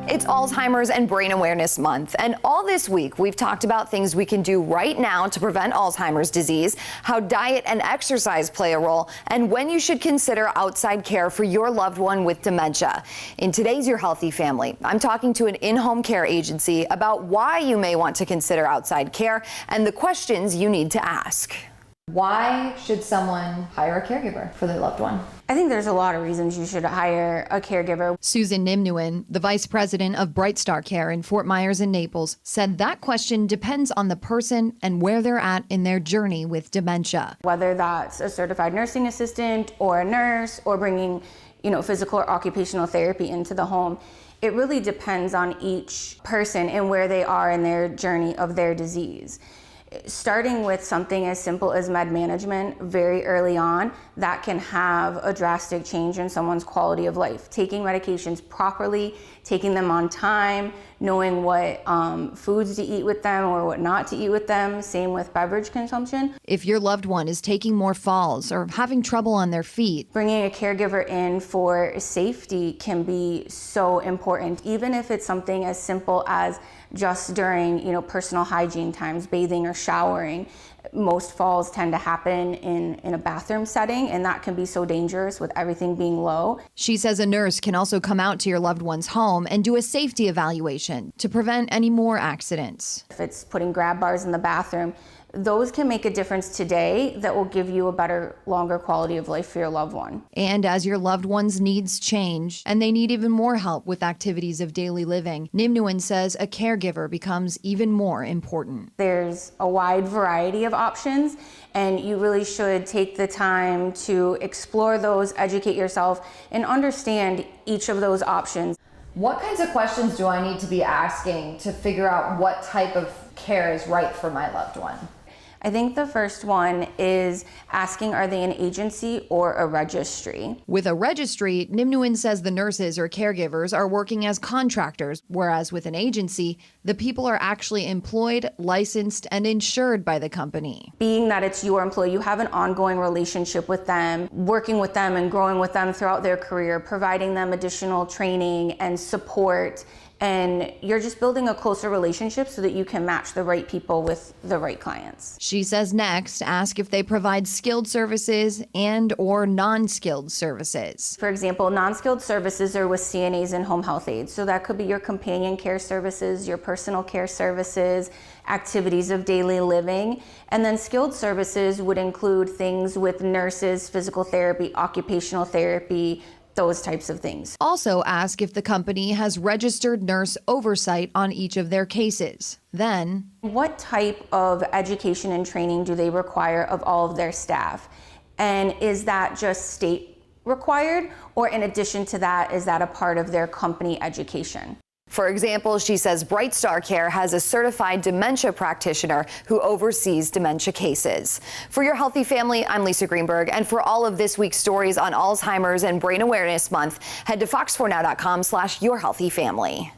It's Alzheimer's and Brain Awareness Month, and all this week we've talked about things we can do right now to prevent Alzheimer's disease, how diet and exercise play a role, and when you should consider outside care for your loved one with dementia. In today's Your Healthy Family, I'm talking to an in-home care agency about why you may want to consider outside care and the questions you need to ask. Why should someone hire a caregiver for their loved one? I think there's a lot of reasons you should hire a caregiver. Susan Nimnuin, the vice president of Bright Star Care in Fort Myers and Naples, said that question depends on the person and where they're at in their journey with dementia. Whether that's a certified nursing assistant or a nurse or bringing, physical or occupational therapy into the home, it really depends on each person and where they are in their journey of their disease. Starting with something as simple as med management very early on, that can have a drastic change in someone's quality of life. Taking medications properly, taking them on time, knowing what foods to eat with them or what not to eat with them, same with beverage consumption. If your loved one is taking more falls or having trouble on their feet, bringing a caregiver in for safety can be so important, even if it's something as simple as just during, personal hygiene times, bathing or showering. Most falls tend to happen in a bathroom setting, and that can be so dangerous with everything being low. She says a nurse can also come out to your loved one's home and do a safety evaluation to prevent any more accidents. If it's putting grab bars in the bathroom, those can make a difference today that will give you a better, longer quality of life for your loved one. And as your loved one's needs change and they need even more help with activities of daily living, Nimnuin says a caregiver becomes even more important. There's a wide variety of options, and you really should take the time to explore those, educate yourself, and understand each of those options. What kinds of questions do I need to be asking to figure out what type of care is right for my loved one? I think the first one is asking, are they an agency or a registry? With a registry, Nimnuin says the nurses or caregivers are working as contractors, whereas with an agency, the people are actually employed, licensed, and insured by the company. Being that it's your employee, you have an ongoing relationship with them, working with them and growing with them throughout their career, providing them additional training and support. And you're just building a closer relationship so that you can match the right people with the right clients. She says next, ask if they provide skilled services and or non-skilled services. For example, non-skilled services are with CNAs and home health aides. So that could be your companion care services, your personal care services, activities of daily living. And then skilled services would include things with nurses, physical therapy, occupational therapy, those types of things. Also ask if the company has registered nurse oversight on each of their cases. Then, what type of education and training do they require of all of their staff? And is that just state required, or in addition to that, is that a part of their company education? For example, she says Bright Star Care has a certified dementia practitioner who oversees dementia cases. For Your Healthy Family, I'm Lisa Greenberg, and for all of this week's stories on Alzheimer's and Brain Awareness Month, head to fox4now.com/yourhealthyfamily.